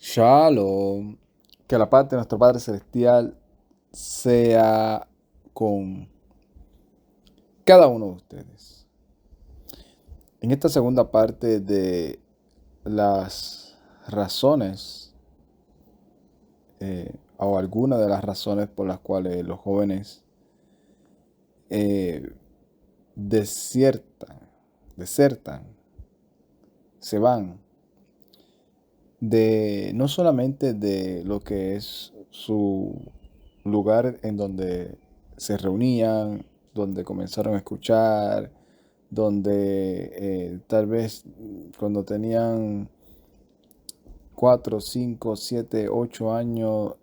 Shalom. Que la paz de nuestro Padre Celestial sea con cada uno de ustedes. En esta segunda parte de las razones, o algunas de las razones por las cuales los jóvenes eh, desiertan, desertan, se van de no solamente de lo que es su lugar en donde se reunían, donde comenzaron a escuchar, donde tal vez cuando tenían 4, 5, 7, 8 años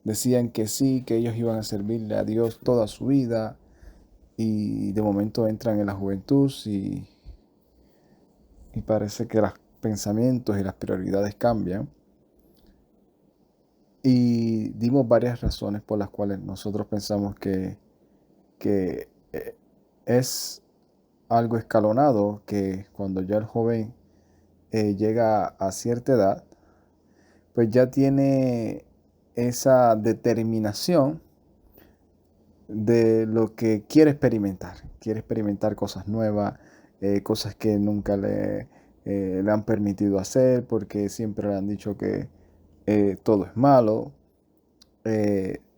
decían que sí, que ellos iban a servirle a Dios toda su vida y de momento entran en la juventud y parece que los pensamientos y las prioridades cambian. Y dimos varias razones por las cuales nosotros pensamos que es algo escalonado que cuando ya el joven llega a cierta edad, pues ya tiene esa determinación de lo que quiere experimentar cosas nuevas, cosas que nunca le han permitido hacer porque siempre le han dicho que todo es malo,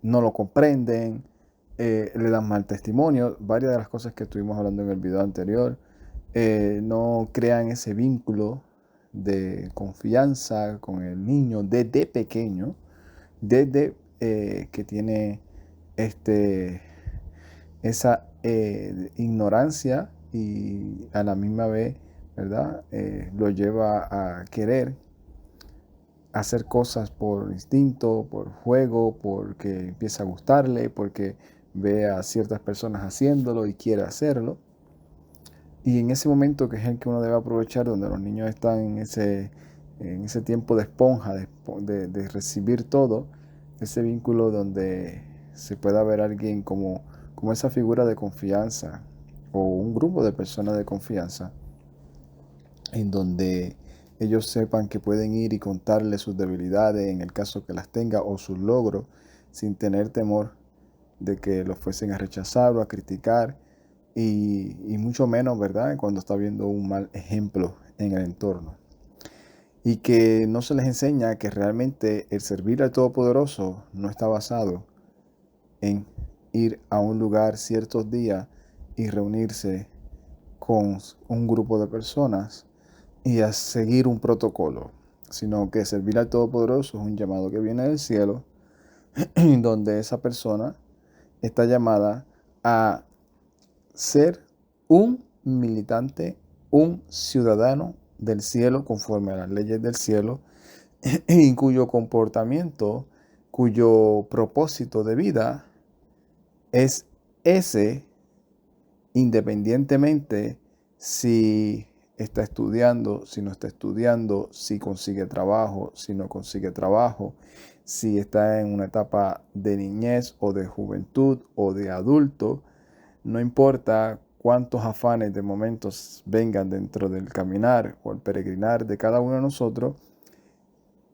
no lo comprenden, le dan mal testimonio. Varias de las cosas que estuvimos hablando en el video anterior, no crean ese vínculo de confianza con el niño desde pequeño, desde que tiene esa ignorancia y a la misma vez, ¿verdad? Lo lleva a querer hacer cosas por instinto, por juego, porque empieza a gustarle, porque ve a ciertas personas haciéndolo y quiere hacerlo. Y en ese momento que es el que uno debe aprovechar, donde los niños están en ese tiempo de esponja, de recibir todo, ese vínculo donde se pueda ver a alguien como esa figura de confianza o un grupo de personas de confianza, en donde ellos sepan que pueden ir y contarle sus debilidades en el caso que las tenga o sus logros sin tener temor de que los fuesen a rechazar o a criticar y mucho menos, ¿verdad? Cuando está viendo un mal ejemplo en el entorno. Y que no se les enseña que realmente el servir al Todopoderoso no está basado en ir a un lugar ciertos días y reunirse con un grupo de personas y a seguir un protocolo, sino que servir al Todopoderoso es un llamado que viene del cielo, donde esa persona está llamada a ser un militante, un ciudadano del cielo conforme a las leyes del cielo, y cuyo comportamiento, cuyo propósito de vida es ese, independientemente si está estudiando, si no está estudiando, si consigue trabajo, si no consigue trabajo, si está en una etapa de niñez o de juventud o de adulto, no importa cuántos afanes de momentos vengan dentro del caminar o el peregrinar de cada uno de nosotros,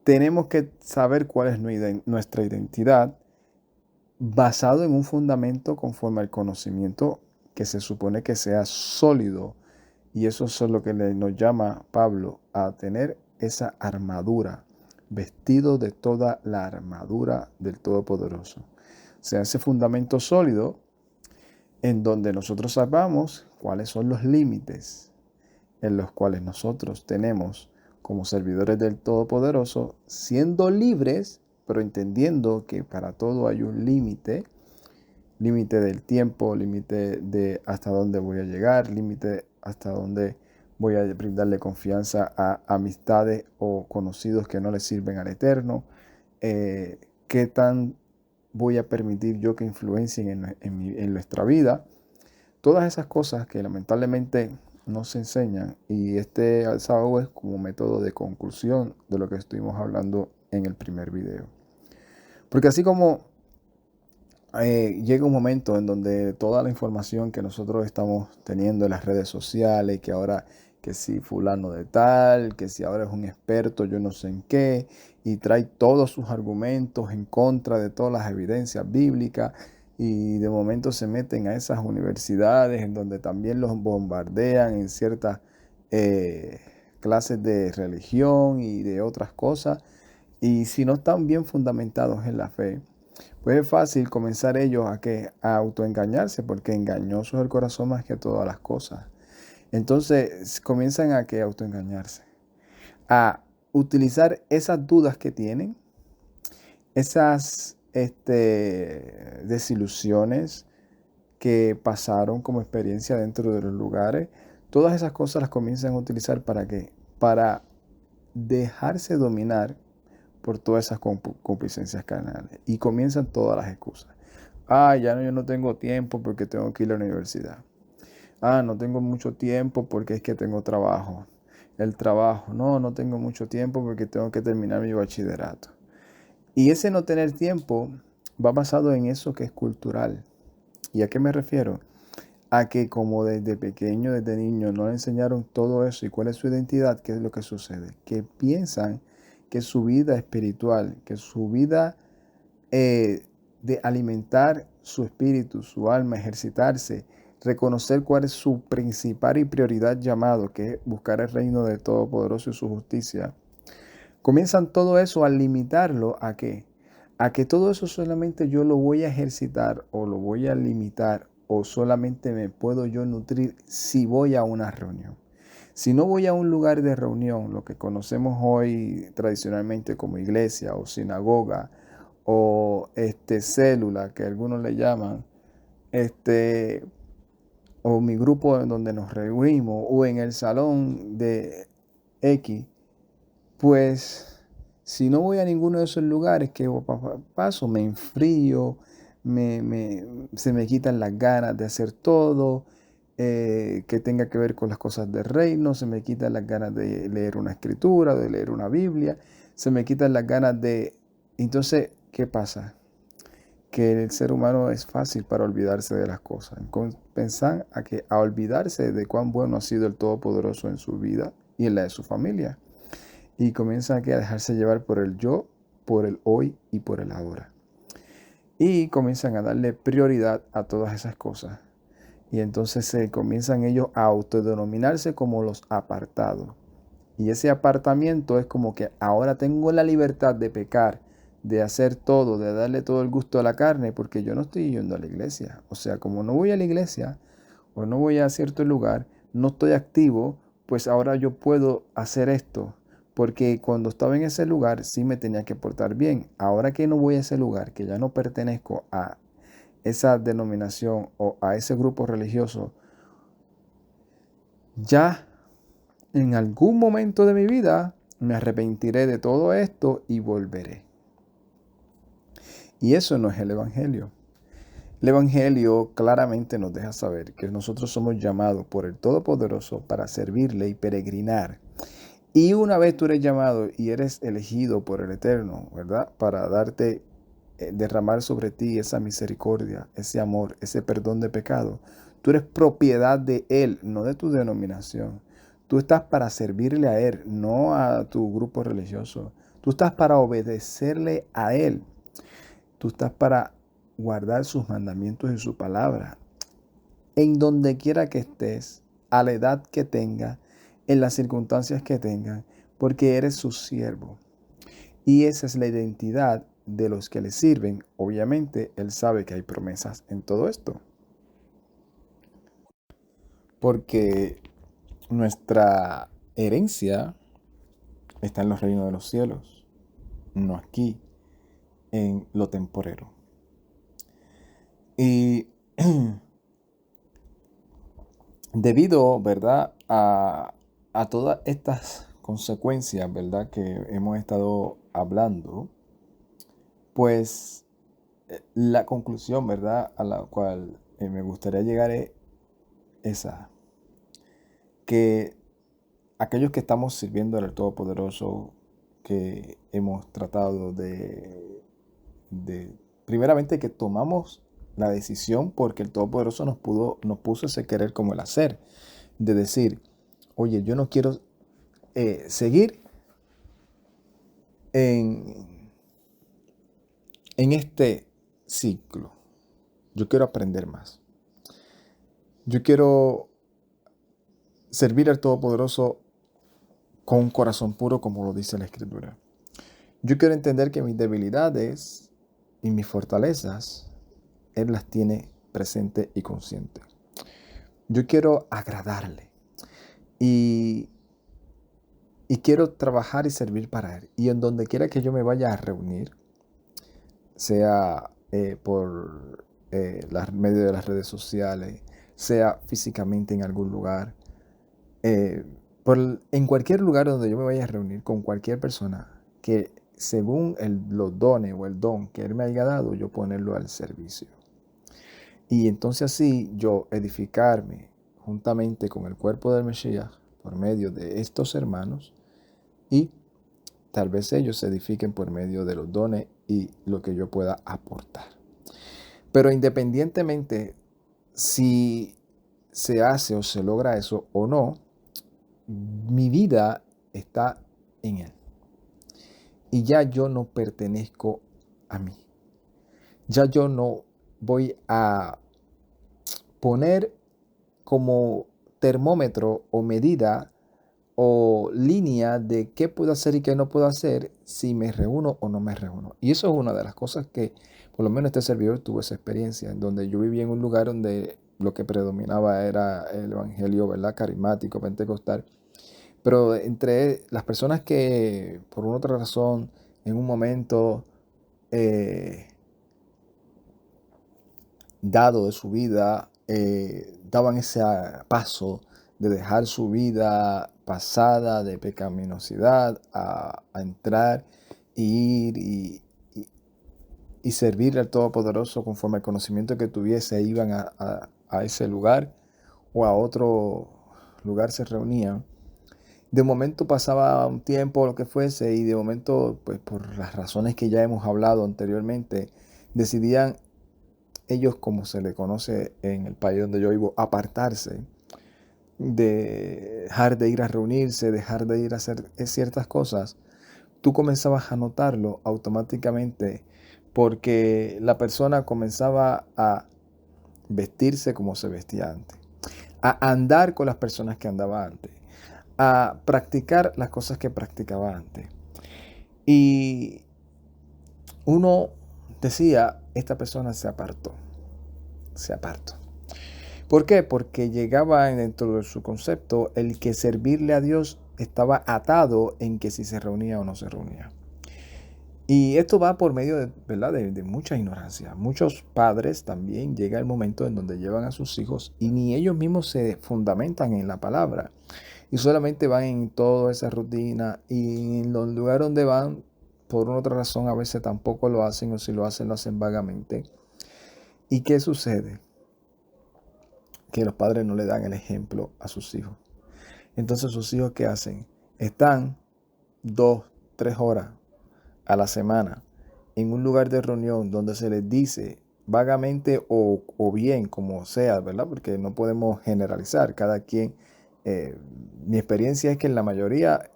tenemos que saber cuál es nuestra identidad basado en un fundamento conforme al conocimiento que se supone que sea sólido. Y eso es lo que nos llama Pablo a tener esa armadura, vestido de toda la armadura del Todopoderoso. O sea, ese fundamento sólido en donde nosotros sabemos cuáles son los límites en los cuales nosotros tenemos como servidores del Todopoderoso, siendo libres, pero entendiendo que para todo hay un límite, límite del tiempo, límite de hasta dónde voy a llegar, límite hasta dónde voy a brindarle confianza a amistades o conocidos que no le sirven al Eterno, qué tan voy a permitir yo que influencien en nuestra vida. Todas esas cosas que lamentablemente no se enseñan, y este alzado es como método de conclusión de lo que estuvimos hablando en el primer video. Porque así como llega un momento en donde toda la información que nosotros estamos teniendo en las redes sociales, que ahora que si fulano de tal, que si ahora es un experto yo no sé en qué, y trae todos sus argumentos en contra de todas las evidencias bíblicas, y de momento se meten a esas universidades en donde también los bombardean en ciertas eh, clases de religión y de otras cosas, y si no están bien fundamentados en la fe, pues es fácil comenzar ellos a autoengañarse, porque engañoso es el corazón más que todas las cosas. Entonces comienzan a que autoengañarse, a utilizar esas dudas que tienen, esas desilusiones que pasaron como experiencia dentro de los lugares. Todas esas cosas las comienzan a utilizar ¿para qué? Para dejarse dominar por todas esas complacencias carnales. Y comienzan todas las excusas. Ah, ya no, yo no tengo tiempo porque tengo que ir a la universidad. Ah, no tengo mucho tiempo porque es que tengo trabajo. El trabajo, no, no tengo mucho tiempo porque tengo que terminar mi bachillerato. Y ese no tener tiempo va basado en eso que es cultural. ¿Y a qué me refiero? A que como desde pequeño, desde niño, no le enseñaron todo eso y cuál es su identidad, ¿qué es lo que sucede? Que piensan que su vida espiritual, que su vida de alimentar su espíritu, su alma, ejercitarse, reconocer cuál es su principal y prioridad llamado, que es buscar el reino del Todopoderoso y su justicia, comienzan todo eso a limitarlo ¿a qué? A que todo eso solamente yo lo voy a ejercitar o lo voy a limitar o solamente me puedo yo nutrir si voy a una reunión. Si no voy a un lugar de reunión, lo que conocemos hoy tradicionalmente como iglesia o sinagoga o célula, que algunos le llaman, este, o mi grupo en donde nos reunimos, o en el salón de X, pues si no voy a ninguno de esos lugares que paso, me enfrío, se me quitan las ganas de hacer todo, que tenga que ver con las cosas del reino, se me quitan las ganas de leer una escritura, de leer una Biblia, se me quitan las ganas de... Entonces, ¿qué pasa? Que el ser humano es fácil para olvidarse de las cosas. Pensar a olvidarse de cuán bueno ha sido el Todopoderoso en su vida y en la de su familia. Y comienzan a dejarse llevar por el yo, por el hoy y por el ahora. Y comienzan a darle prioridad a todas esas cosas. Y entonces se comienzan ellos a autodenominarse como los apartados. Y ese apartamiento es como que ahora tengo la libertad de pecar, de hacer todo, de darle todo el gusto a la carne, porque yo no estoy yendo a la iglesia. O sea, como no voy a la iglesia o no voy a cierto lugar, no estoy activo, pues ahora yo puedo hacer esto. Porque cuando estaba en ese lugar sí me tenía que portar bien. Ahora que no voy a ese lugar, que ya no pertenezco a esa denominación o a ese grupo religioso, ya en algún momento de mi vida me arrepentiré de todo esto y volveré. Y eso no es el Evangelio. El Evangelio claramente nos deja saber que nosotros somos llamados por el Todopoderoso para servirle y peregrinar. Y una vez tú eres llamado y eres elegido por el Eterno, ¿verdad? Para darte, derramar sobre ti esa misericordia, ese amor, ese perdón de pecado. Tú eres propiedad de Él, no de tu denominación. Tú estás para servirle a Él, no a tu grupo religioso. Tú estás para obedecerle a Él. Tú estás para guardar sus mandamientos y su palabra. En donde quiera que estés, a la edad que tengas, en las circunstancias que tengan, porque eres su siervo. Y esa es la identidad de los que le sirven. Obviamente, Él sabe que hay promesas en todo esto. Porque nuestra herencia está en los reinos de los cielos, no aquí, en lo temporero. Y debido, ¿verdad?, a todas estas consecuencias, ¿verdad?, que hemos estado hablando, pues la conclusión, ¿verdad?, a la cual me gustaría llegar es esa, que aquellos que estamos sirviendo al Todopoderoso, que hemos tratado de primeramente que tomamos la decisión porque el Todopoderoso nos puso ese querer como el hacer, de decir, oye, yo no quiero seguir en, en este ciclo. Yo quiero aprender más. Yo quiero servir al Todopoderoso con un corazón puro, como lo dice la Escritura. Yo quiero entender que mis debilidades y mis fortalezas, Él las tiene presente y consciente. Yo quiero agradarle y, y quiero trabajar y servir para Él. Y en donde quiera que yo me vaya a reunir, sea por medio de las redes sociales, sea físicamente en algún lugar, en cualquier lugar donde yo me vaya a reunir con cualquier persona, que según los dones o el don que Él me haya dado, yo ponerlo al servicio. Y entonces así yo edificarme juntamente con el cuerpo del Mesías por medio de estos hermanos, y tal vez ellos se edifiquen por medio de los dones y lo que yo pueda aportar. Pero independientemente si se hace o se logra eso o no, mi vida está en Él. Y ya yo no pertenezco a mí. Ya yo no voy a poner como termómetro o medida o línea de qué puedo hacer y qué no puedo hacer si me reúno o no me reúno. Y eso es una de las cosas que, por lo menos este servidor tuvo esa experiencia, en donde yo vivía en un lugar donde lo que predominaba era el evangelio, ¿verdad? Carismático, pentecostal. Pero entre las personas que, por una otra razón, en un momento dado de su vida, daban ese paso de dejar su vida pasada de pecaminosidad a entrar y ir y servir al Todopoderoso conforme al conocimiento que tuviese, iban a ese lugar o a otro lugar se reunían. De momento pasaba un tiempo, lo que fuese, y de momento, pues por las razones que ya hemos hablado anteriormente, decidían ellos, como se le conoce en el país donde yo vivo, apartarse, de dejar de ir a reunirse, dejar de ir a hacer ciertas cosas. Tú comenzabas a notarlo automáticamente porque la persona comenzaba a vestirse como se vestía antes, a andar con las personas que andaba antes, a practicar las cosas que practicaba antes. Y uno decía, esta persona se apartó. ¿Por qué? Porque llegaba dentro de su concepto el que servirle a Dios estaba atado en que si se reunía o no se reunía. Y esto va por medio de, ¿verdad? de mucha ignorancia. Muchos padres también llega el momento en donde llevan a sus hijos y ni ellos mismos se fundamentan en la palabra. Y solamente van en toda esa rutina, y en los lugares donde van, por una otra razón, a veces tampoco lo hacen, o si lo hacen vagamente. ¿Y qué sucede? Que los padres no le dan el ejemplo a sus hijos. Entonces, sus hijos, ¿qué hacen? Están 2, 3 horas a la semana en un lugar de reunión donde se les dice vagamente o bien, como sea, ¿verdad? Porque no podemos generalizar. Cada quien, mi experiencia es que en la mayoría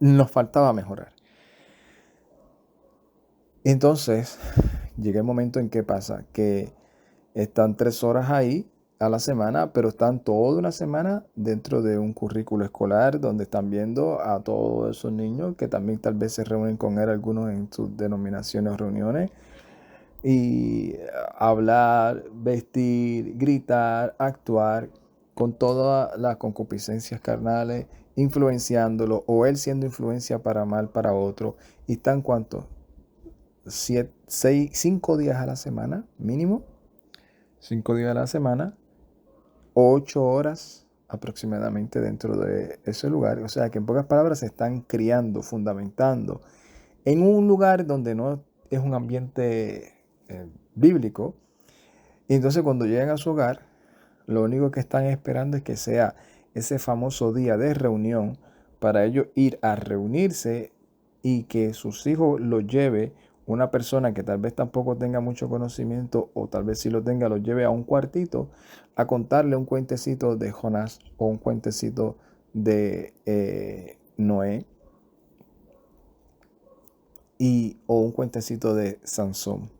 nos faltaba mejorar. Entonces, llega el momento en que pasa que están 3 horas ahí a la semana, pero están toda una semana dentro de un currículo escolar donde están viendo a todos esos niños que también tal vez se reúnen con él, algunos en sus denominaciones o reuniones, y hablar, vestir, gritar, actuar con todas las concupiscencias carnales, influenciándolo, o él siendo influencia para mal para otro. Y están ¿cuántos? 5 días a la semana, mínimo. 5 días a la semana, 8 horas aproximadamente dentro de ese lugar. O sea que en pocas palabras se están criando, fundamentando en un lugar donde no es un ambiente bíblico. Y entonces cuando llegan a su hogar, lo único que están esperando es que sea ese famoso día de reunión para ellos ir a reunirse y que sus hijos los lleve una persona que tal vez tampoco tenga mucho conocimiento o tal vez si lo tenga, lo lleve a un cuartito a contarle un cuentecito de Jonás o un cuentecito de Noé o un cuentecito de Sansón.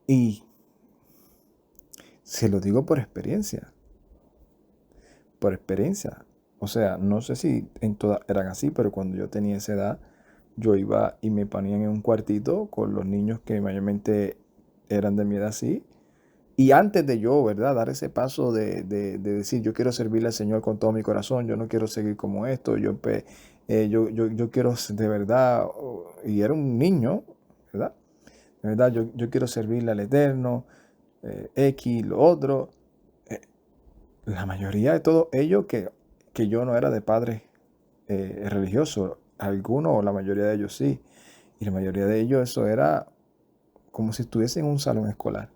Y se lo digo por experiencia. Por experiencia. O sea, no sé si en todas eran así, pero cuando yo tenía esa edad, yo iba y me ponían en un cuartito con los niños que mayormente eran de mi edad así. Y antes de yo, ¿verdad? Dar ese paso de decir, yo quiero servirle al Señor con todo mi corazón, yo no quiero seguir como esto, yo quiero de verdad, y era un niño, ¿verdad? De verdad, yo quiero servirle al Eterno, X, lo otro. eh, la mayoría de todos ellos que yo no era de padre religioso, algunos o la mayoría de ellos sí, y la mayoría de ellos eso era como si estuviese en un salón escolar,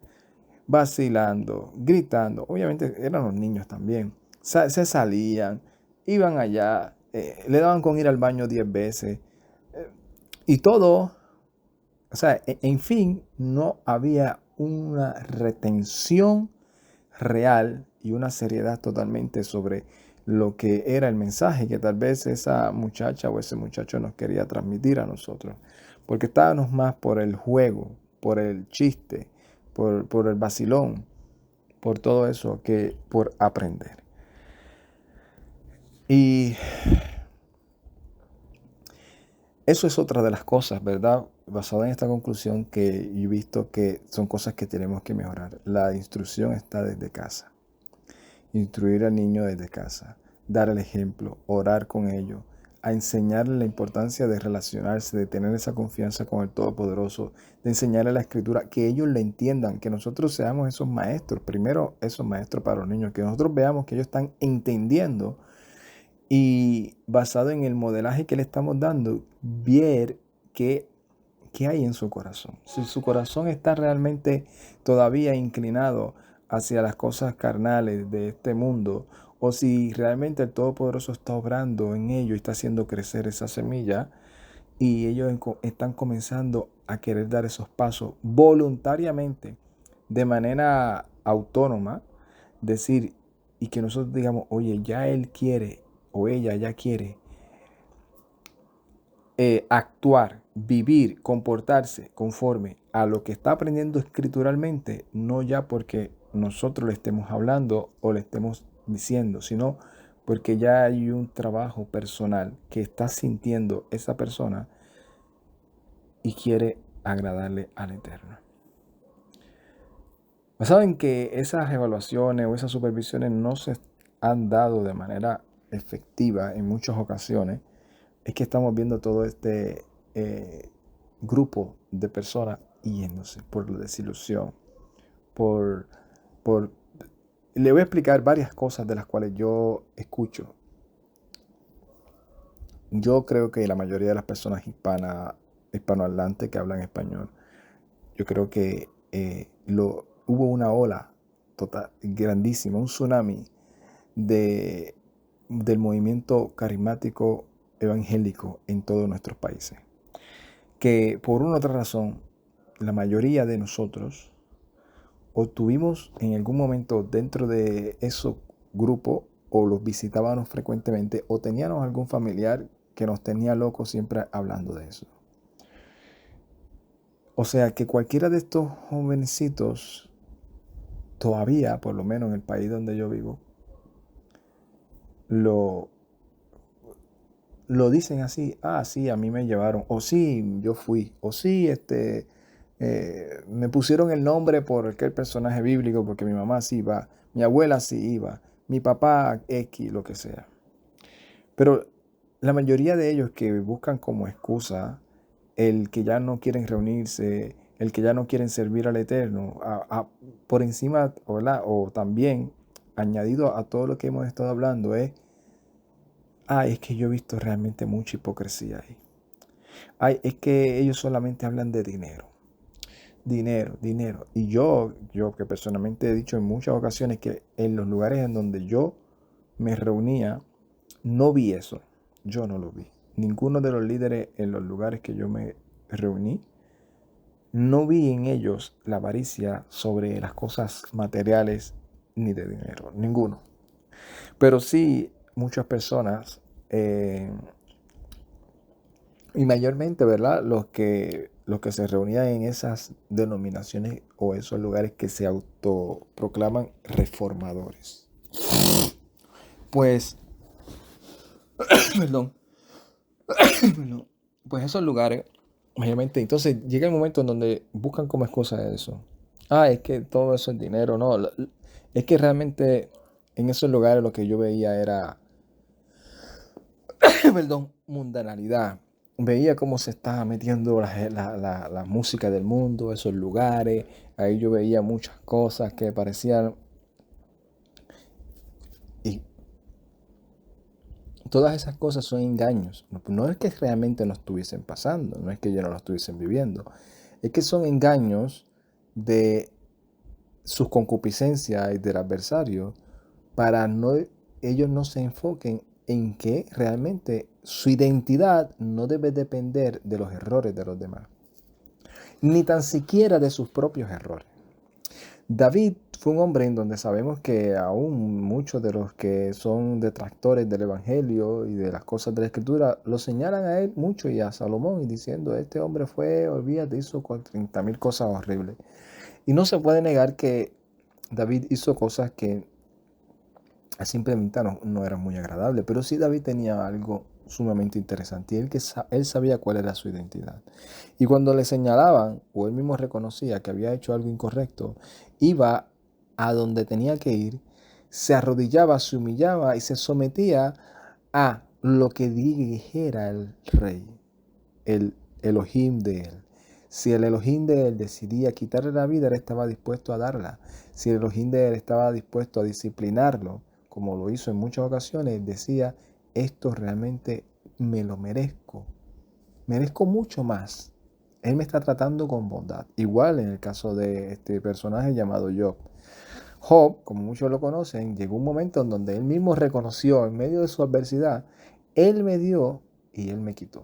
vacilando, gritando, obviamente eran los niños también, se salían, iban allá, le daban con ir al baño 10 veces, y todo, o sea, en fin, no había una retención real y una seriedad totalmente sobre lo que era el mensaje que tal vez esa muchacha o ese muchacho nos quería transmitir a nosotros. Porque estábamos más por el juego, por el chiste, por el vacilón, por todo eso que por aprender. Y eso es otra de las cosas, ¿verdad? Basada en esta conclusión que yo he visto que son cosas que tenemos que mejorar. La instrucción está desde casa. Instruir al niño desde casa, dar el ejemplo, orar con ellos, a enseñarle la importancia de relacionarse, de tener esa confianza con el Todopoderoso, de enseñarle la Escritura, que ellos le entiendan, que nosotros seamos esos maestros, primero esos maestros para los niños, que nosotros veamos que ellos están entendiendo y basado en el modelaje que le estamos dando, ver qué hay en su corazón. Si su corazón está realmente todavía inclinado hacia las cosas carnales de este mundo, o si realmente el Todopoderoso está obrando en ello y está haciendo crecer esa semilla, y ellos están comenzando a querer dar esos pasos voluntariamente, de manera autónoma, decir, y que nosotros digamos, oye, ya él quiere, o ella ya quiere actuar, vivir, comportarse conforme a lo que está aprendiendo escrituralmente, no ya porque nosotros le estemos hablando o le estemos diciendo, sino porque ya hay un trabajo personal que está sintiendo esa persona y quiere agradarle al Eterno. Basado en que esas evaluaciones o esas supervisiones no se han dado de manera efectiva en muchas ocasiones, es que estamos viendo todo este grupo de personas yéndose por la desilusión, por, por... Le voy a explicar varias cosas de las cuales yo escucho. Yo creo que la mayoría de las personas hispanohablantes que hablan español, yo creo que hubo una ola total, grandísima, un tsunami del movimiento carismático evangélico en todos nuestros países. Que por una u otra razón, la mayoría de nosotros o tuvimos en algún momento dentro de esos grupos o los visitábamos frecuentemente o teníamos algún familiar que nos tenía locos siempre hablando de eso. O sea que cualquiera de estos jovencitos, todavía, por lo menos en el país donde yo vivo, lo dicen así, sí, a mí me llevaron, o sí, yo fui, o sí, me pusieron el nombre por aquel personaje bíblico porque mi mamá sí iba, mi abuela sí iba, mi papá X, lo que sea. Pero la mayoría de ellos que buscan como excusa el que ya no quieren reunirse, el que ya no quieren servir al Eterno, por encima, o también añadido a todo lo que hemos estado hablando, es que yo he visto realmente mucha hipocresía ahí. Es que ellos solamente hablan de dinero. Dinero, dinero. Y yo que personalmente he dicho en muchas ocasiones que en los lugares en donde yo me reunía, no vi eso. Yo no lo vi. Ninguno de los líderes en los lugares que yo me reuní, no vi en ellos la avaricia sobre las cosas materiales ni de dinero, ninguno. Pero sí, muchas personas, y mayormente, ¿verdad? Los que se reunían en esas denominaciones o esos lugares que se autoproclaman reformadores. Pues, perdón, perdón, pues esos lugares, mayormente, entonces llega el momento en donde buscan como excusa eso. Es que todo eso es dinero, no. Es que realmente en esos lugares lo que yo veía era, perdón, mundanalidad. Veía cómo se estaba metiendo la música del mundo, esos lugares. Ahí yo veía muchas cosas que parecían. Y todas esas cosas son engaños. No es que realmente no estuviesen pasando, no es que ellos no lo estuviesen viviendo. Es que son engaños de sus concupiscencias y del adversario para ellos no se enfoquen en que realmente su identidad no debe depender de los errores de los demás, ni tan siquiera de sus propios errores. David fue un hombre en donde sabemos que aún muchos de los que son detractores del Evangelio y de las cosas de la Escritura lo señalan a él mucho y a Salomón y diciendo, este hombre olvídate, hizo 30,000 cosas horribles. Y no se puede negar que David hizo cosas que a simple vista no eran muy agradables, pero sí David tenía algo sumamente interesante y él sabía cuál era su identidad. Y cuando le señalaban, o él mismo reconocía que había hecho algo incorrecto, iba a donde tenía que ir, se arrodillaba, se humillaba y se sometía a lo que dijera el rey, el Elohim de él. Si el Elohim de él decidía quitarle la vida, él estaba dispuesto a darla. Si el Elohim de él estaba dispuesto a disciplinarlo, como lo hizo en muchas ocasiones, decía, esto realmente me lo merezco. Merezco mucho más. Él me está tratando con bondad. Igual en el caso de este personaje llamado Job. Job, como muchos lo conocen, llegó un momento en donde él mismo reconoció en medio de su adversidad, él me dio y él me quitó.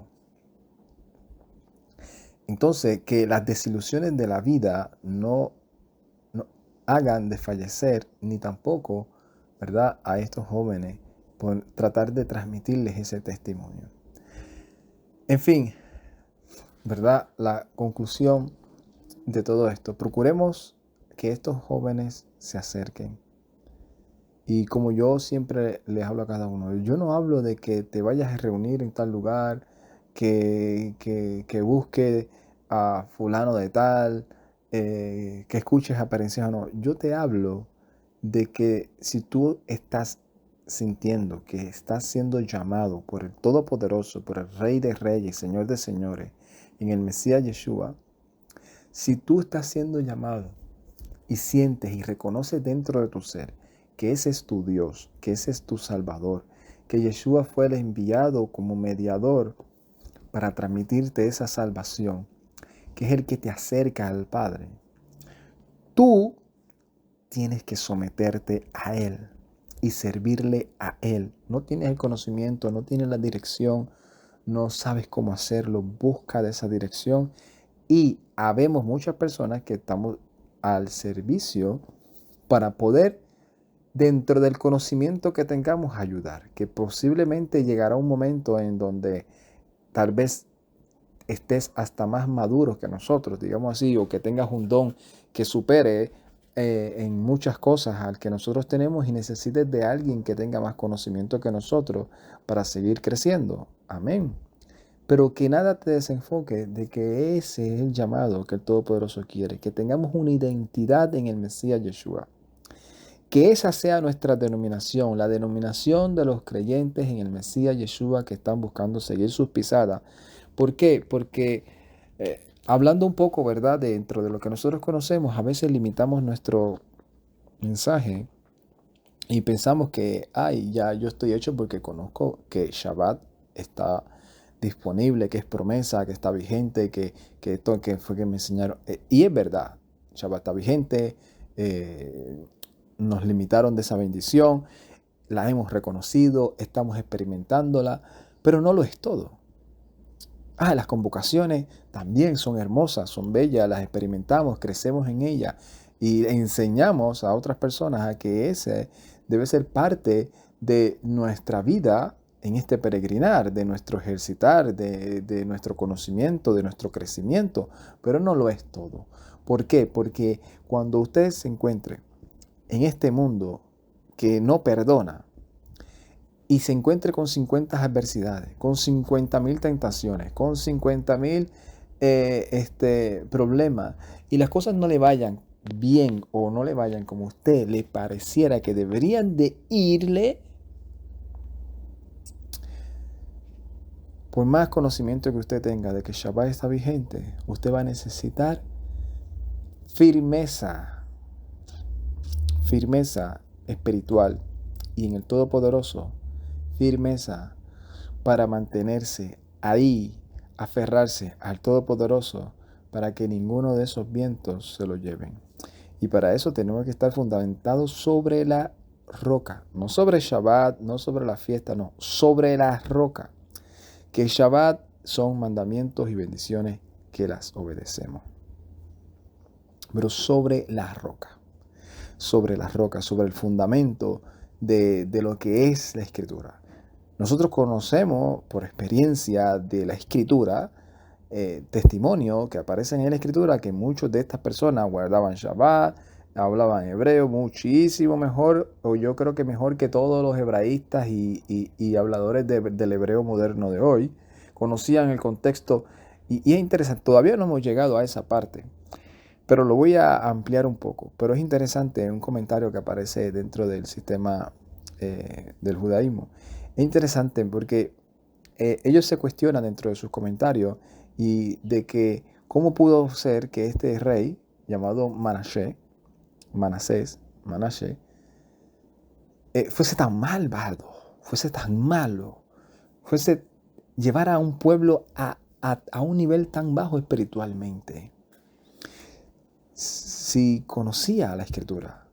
Entonces, que las desilusiones de la vida no hagan desfallecer ni tampoco, ¿verdad?, a estos jóvenes por tratar de transmitirles ese testimonio. En fin, ¿verdad? La conclusión de todo esto, procuremos que estos jóvenes se acerquen. Y como yo siempre les hablo a cada uno, yo no hablo de que te vayas a reunir en tal lugar, que busque a fulano de tal, que escuches apariencias o no. Yo te hablo de que si tú estás sintiendo que estás siendo llamado por el Todopoderoso, por el Rey de Reyes, Señor de Señores, en el Mesías Yeshua, si tú estás siendo llamado y sientes y reconoces dentro de tu ser que ese es tu Dios, que ese es tu Salvador, que Yeshua fue el enviado como mediador para transmitirte esa salvación, que es el que te acerca al Padre, tú tienes que someterte a Él y servirle a Él. No tienes el conocimiento, no tienes la dirección, no sabes cómo hacerlo, busca de esa dirección. Y habemos muchas personas que estamos al servicio para poder, dentro del conocimiento que tengamos, ayudar. Que posiblemente llegará un momento en donde tal vez estés hasta más maduro que nosotros, digamos así, o que tengas un don que supere en muchas cosas al que nosotros tenemos y necesites de alguien que tenga más conocimiento que nosotros para seguir creciendo. Amén. Pero que nada te desenfoque de que ese es el llamado que el Todopoderoso quiere, que tengamos una identidad en el Mesías Yeshua. Que esa sea nuestra denominación, la denominación de los creyentes en el Mesías Yeshua que están buscando seguir sus pisadas. ¿Por qué? Porque hablando un poco, ¿verdad?, dentro de lo que nosotros conocemos, a veces limitamos nuestro mensaje y pensamos que, ya yo estoy hecho porque conozco que Shabbat está disponible, que es promesa, que está vigente, que esto que fue que me enseñaron. Y es verdad, Shabbat está vigente, nos limitaron de esa bendición, la hemos reconocido, estamos experimentándola, pero no lo es todo. Las convocaciones también son hermosas, son bellas, las experimentamos, crecemos en ellas y enseñamos a otras personas a que ese debe ser parte de nuestra vida en este peregrinar, de nuestro ejercitar, de nuestro conocimiento, de nuestro crecimiento, pero no lo es todo. ¿Por qué? Porque cuando usted se encuentre en este mundo que no perdona, y se encuentre con 50 adversidades, con 50.000 tentaciones, con 50.000 problemas, y las cosas no le vayan bien o no le vayan como a usted le pareciera que deberían de irle, por más conocimiento que usted tenga de que Shabbat está vigente, usted va a necesitar firmeza, firmeza espiritual y en el Todopoderoso, firmeza para mantenerse ahí, aferrarse al Todopoderoso, para que ninguno de esos vientos se lo lleven. Y para eso tenemos que estar fundamentados sobre la roca, no sobre Shabbat, no sobre la fiesta, no, sobre la roca. Que Shabbat son mandamientos y bendiciones que las obedecemos. Pero sobre la roca, sobre el fundamento de lo que es la Escritura. Nosotros conocemos por experiencia de la Escritura, testimonio que aparecen en la Escritura, que muchas de estas personas guardaban Shabbat, hablaban hebreo muchísimo mejor, o yo creo que mejor que todos los hebraístas y habladores del hebreo moderno de hoy, conocían el contexto, y es interesante, todavía no hemos llegado a esa parte, pero lo voy a ampliar un poco. Pero es interesante un comentario que aparece dentro del sistema del judaísmo. Es interesante porque ellos se cuestionan dentro de sus comentarios y de que cómo pudo ser que este rey llamado Manasés, fuese tan malvado, fuese tan malo, fuese llevar a un pueblo a un nivel tan bajo espiritualmente. Si conocía la Escritura,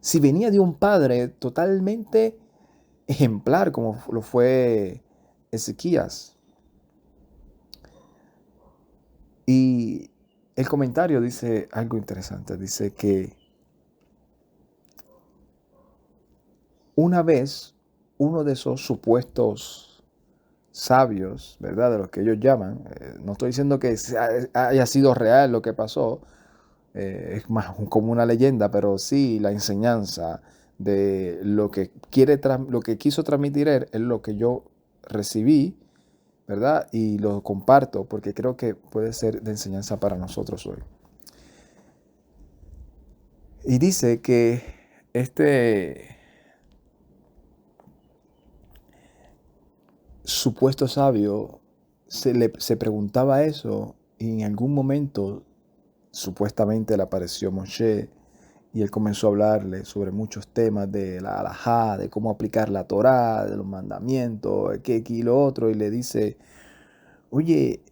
si venía de un padre totalmente ejemplar como lo fue Ezequías. Y el comentario dice algo interesante, dice que una vez uno de esos supuestos sabios, ¿verdad? De los que ellos llaman, no estoy diciendo que haya sido real lo que pasó, es más como una leyenda, pero sí la enseñanza de lo que quiso transmitir él es lo que yo recibí, ¿verdad? Y lo comparto porque creo que puede ser de enseñanza para nosotros hoy. Y dice que este supuesto sabio se preguntaba eso y en algún momento supuestamente le apareció Moshe y él comenzó a hablarle sobre muchos temas de la halajá, de cómo aplicar la Torá, de los mandamientos, que aquí y lo otro, y le dice, oye,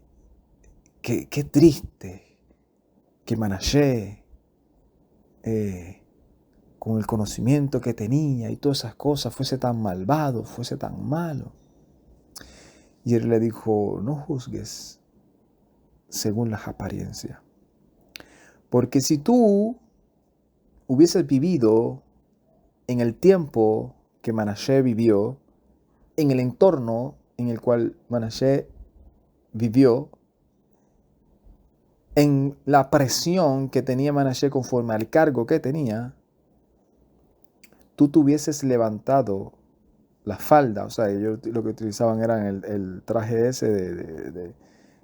qué triste que Manashe, con el conocimiento que tenía y todas esas cosas, fuese tan malvado, fuese tan malo. Y él le dijo, no juzgues según las apariencias. Porque si tú hubieses vivido en el tiempo que Manashe vivió, en el entorno en el cual Manashe vivió, en la presión que tenía Manashe conforme al cargo que tenía, tú te hubieses levantado la falda, o sea, ellos lo que utilizaban era el traje ese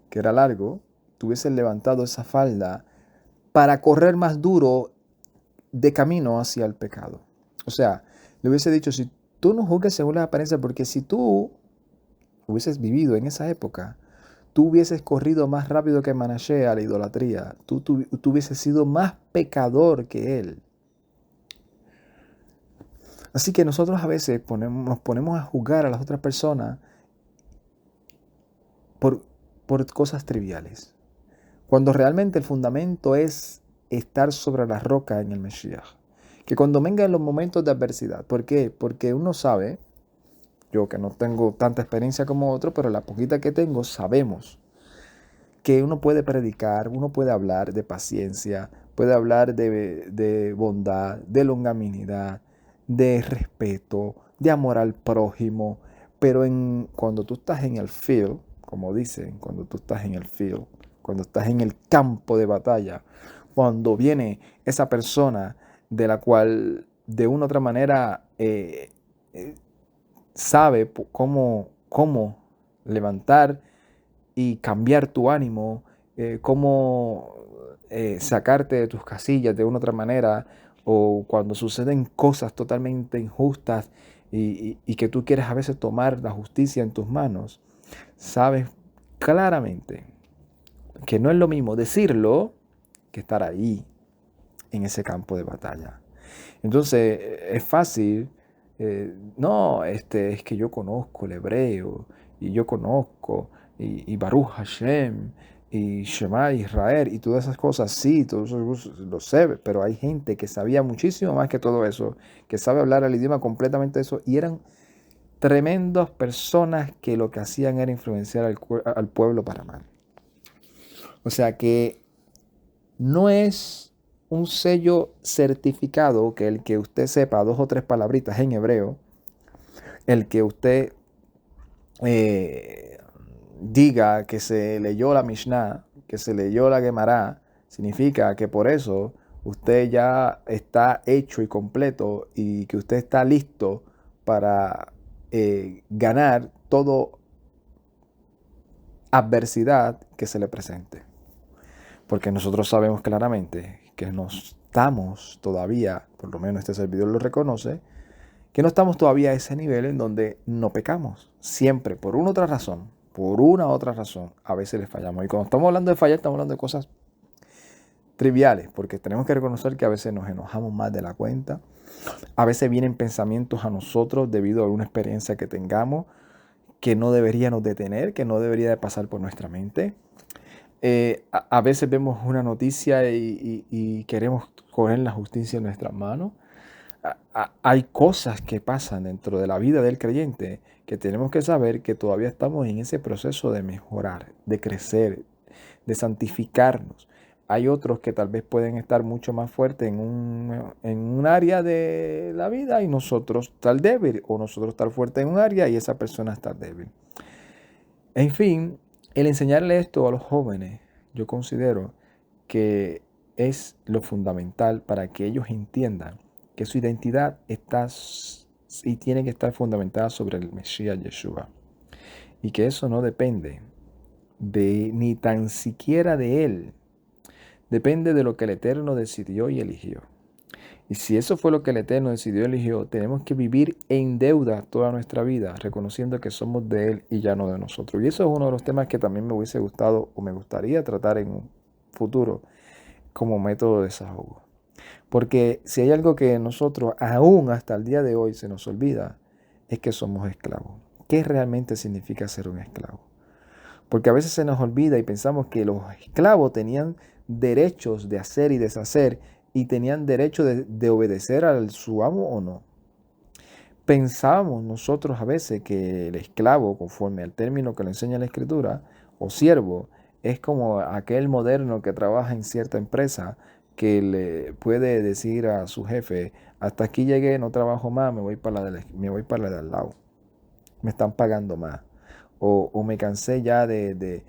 que era largo, tú hubieses levantado esa falda para correr más duro de camino hacia el pecado. O sea, le hubiese dicho, si tú no juzgues según la apariencia, porque si tú hubieses vivido en esa época, tú hubieses corrido más rápido que Manashe a la idolatría, tú hubieses sido más pecador que él. Así que nosotros a veces nos ponemos a juzgar a las otras personas por cosas triviales, cuando realmente el fundamento es estar sobre la roca en el Mesías. Que cuando vengan los momentos de adversidad, ¿por qué? Porque uno sabe, yo que no tengo tanta experiencia como otro, pero la poquita que tengo, sabemos que uno puede predicar, uno puede hablar de paciencia, puede hablar de bondad, de longanimidad, de respeto, de amor al prójimo, pero cuando tú estás en el field, como dicen, cuando tú estás en el field, cuando estás en el campo de batalla, cuando viene esa persona de la cual de una u otra manera eh, sabe cómo levantar y cambiar tu ánimo, cómo sacarte de tus casillas de una u otra manera, o cuando suceden cosas totalmente injustas y que tú quieres a veces tomar la justicia en tus manos, sabes claramente que no es lo mismo decirlo que estar ahí en ese campo de batalla. Entonces es fácil, no, es que yo conozco el hebreo y yo conozco y Baruch Hashem y Shema Israel y todas esas cosas, sí, todo eso lo sé, pero hay gente que sabía muchísimo más que todo eso, que sabe hablar el idioma completamente de eso y eran tremendas personas que lo que hacían era influenciar al pueblo para mal. O sea que no es un sello certificado que el que usted sepa 2 o 3 palabritas en hebreo, el que usted diga que se leyó la Mishnah, que se leyó la Gemara, significa que por eso usted ya está hecho y completo y que usted está listo para ganar toda adversidad que se le presente. Porque nosotros sabemos claramente que no estamos todavía, por lo menos este servidor lo reconoce, que no estamos todavía a ese nivel en donde no pecamos. Siempre, por una u otra razón, a veces le fallamos. Y cuando estamos hablando de fallar, estamos hablando de cosas triviales, porque tenemos que reconocer que a veces nos enojamos más de la cuenta. A veces vienen pensamientos a nosotros debido a alguna experiencia que tengamos que no deberíamos de tener, que no debería de pasar por nuestra mente. A veces vemos una noticia y queremos coger la justicia en nuestras manos. Hay cosas que pasan dentro de la vida del creyente que tenemos que saber que todavía estamos en ese proceso de mejorar, de crecer, de santificarnos. Hay otros que tal vez pueden estar mucho más fuertes en un área de la vida y nosotros estar débil, o nosotros estar fuertes en un área y esa persona estar débil. En fin, el enseñarle esto a los jóvenes, yo considero que es lo fundamental para que ellos entiendan que su identidad está y tiene que estar fundamentada sobre el Mesías Yeshua. Y que eso no depende de ni tan siquiera de él. Depende de lo que el Eterno decidió y eligió. Y si eso fue lo que el Eterno decidió y eligió, tenemos que vivir en deuda toda nuestra vida, reconociendo que somos de Él y ya no de nosotros. Y eso es uno de los temas que también me hubiese gustado o me gustaría tratar en un futuro como método de desahogo. Porque si hay algo que nosotros, aún hasta el día de hoy, se nos olvida, es que somos esclavos. ¿Qué realmente significa ser un esclavo? Porque a veces se nos olvida y pensamos que los esclavos tenían derechos de hacer y deshacer y tenían derecho de obedecer a su amo o no. Pensamos nosotros a veces que el esclavo, conforme al término que lo enseña la Escritura, o siervo, es como aquel moderno que trabaja en cierta empresa que le puede decir a su jefe, hasta aquí llegué, no trabajo más, me voy para la de al lado. Me están pagando más. O me cansé ya de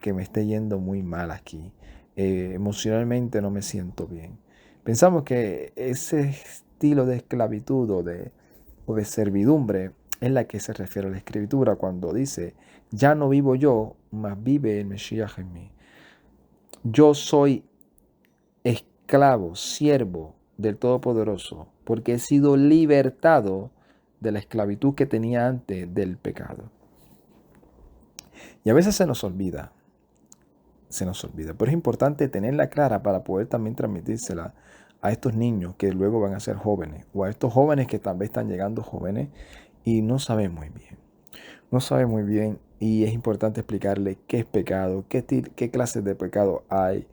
que me esté yendo muy mal aquí. Emocionalmente no me siento bien. Pensamos que ese estilo de esclavitud o de servidumbre es la que se refiere a la Escritura cuando dice, ya no vivo yo, mas vive el Mesías en mí. Yo soy esclavo, siervo del Todopoderoso, porque he sido libertado de la esclavitud que tenía antes del pecado. Y a veces se nos olvida, pero es importante tenerla clara para poder también transmitírsela a estos niños que luego van a ser jóvenes, o a estos jóvenes que tal vez están llegando jóvenes y no saben muy bien. No saben muy bien y es importante explicarle qué es pecado, qué clases de pecado hay,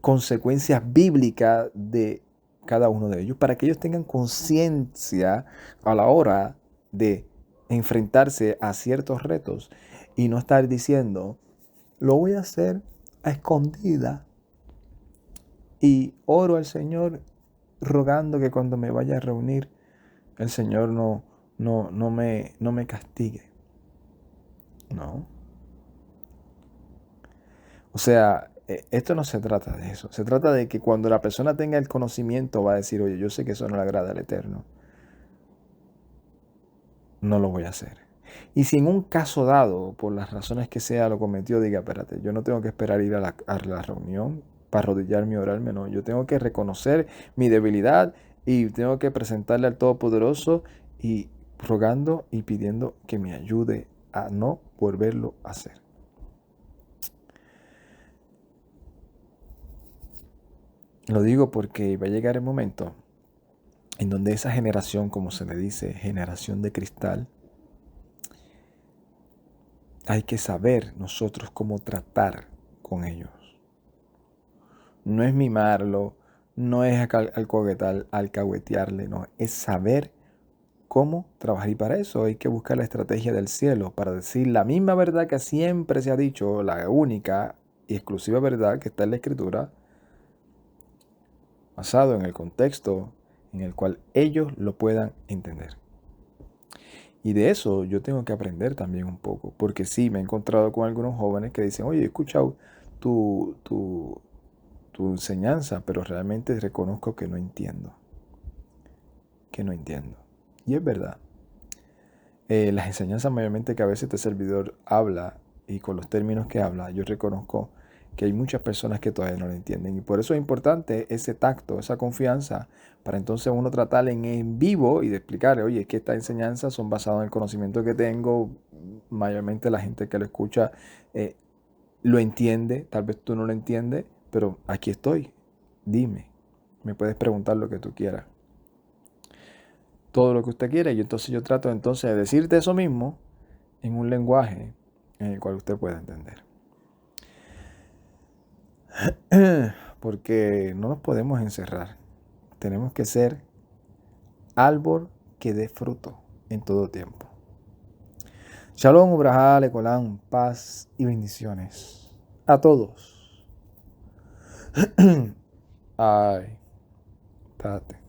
consecuencias bíblicas de cada uno de ellos, para que ellos tengan conciencia a la hora de enfrentarse a ciertos retos y no estar diciendo, lo voy a hacer a escondida y oro al Señor rogando que cuando me vaya a reunir, el Señor no me castigue. No. O sea, esto no se trata de eso. Se trata de que cuando la persona tenga el conocimiento va a decir, oye, yo sé que eso no le agrada al Eterno. No lo voy a hacer. Y si en un caso dado, por las razones que sea, lo cometió, diga, espérate, yo no tengo que esperar ir a la reunión para arrodillarme y orarme, no. Yo tengo que reconocer mi debilidad y tengo que presentarle al Todopoderoso y rogando y pidiendo que me ayude a no volverlo a hacer. Lo digo porque va a llegar el momento en donde esa generación, como se le dice, generación de cristal, hay que saber nosotros cómo tratar con ellos. No es mimarlo, no es alcahuetearle, no, es saber cómo trabajar. Y para eso hay que buscar la estrategia del cielo, para decir la misma verdad que siempre se ha dicho, la única y exclusiva verdad que está en la Escritura, basado en el contexto en el cual ellos lo puedan entender. Y de eso yo tengo que aprender también un poco, porque sí, me he encontrado con algunos jóvenes que dicen, oye, he escuchado tu, tu, tu enseñanza, pero realmente reconozco que no entiendo, que no entiendo. Y es verdad. Las enseñanzas mayormente que a veces este servidor habla y con los términos que habla, yo reconozco que hay muchas personas que todavía no lo entienden. Y por eso es importante ese tacto, esa confianza, para entonces uno tratar en vivo y de explicarle, oye, es que estas enseñanzas son basadas en el conocimiento que tengo. Mayormente la gente que lo escucha lo entiende, tal vez tú no lo entiendes, pero aquí estoy. Dime, me puedes preguntar lo que tú quieras. Todo lo que usted quiera y entonces yo trato entonces de decirte eso mismo en un lenguaje en el cual usted pueda entender. Porque no nos podemos encerrar. Tenemos que ser árbol que dé fruto en todo tiempo. Shalom, Ubrahá, Lecolán, paz y bendiciones a todos. Ay, tate.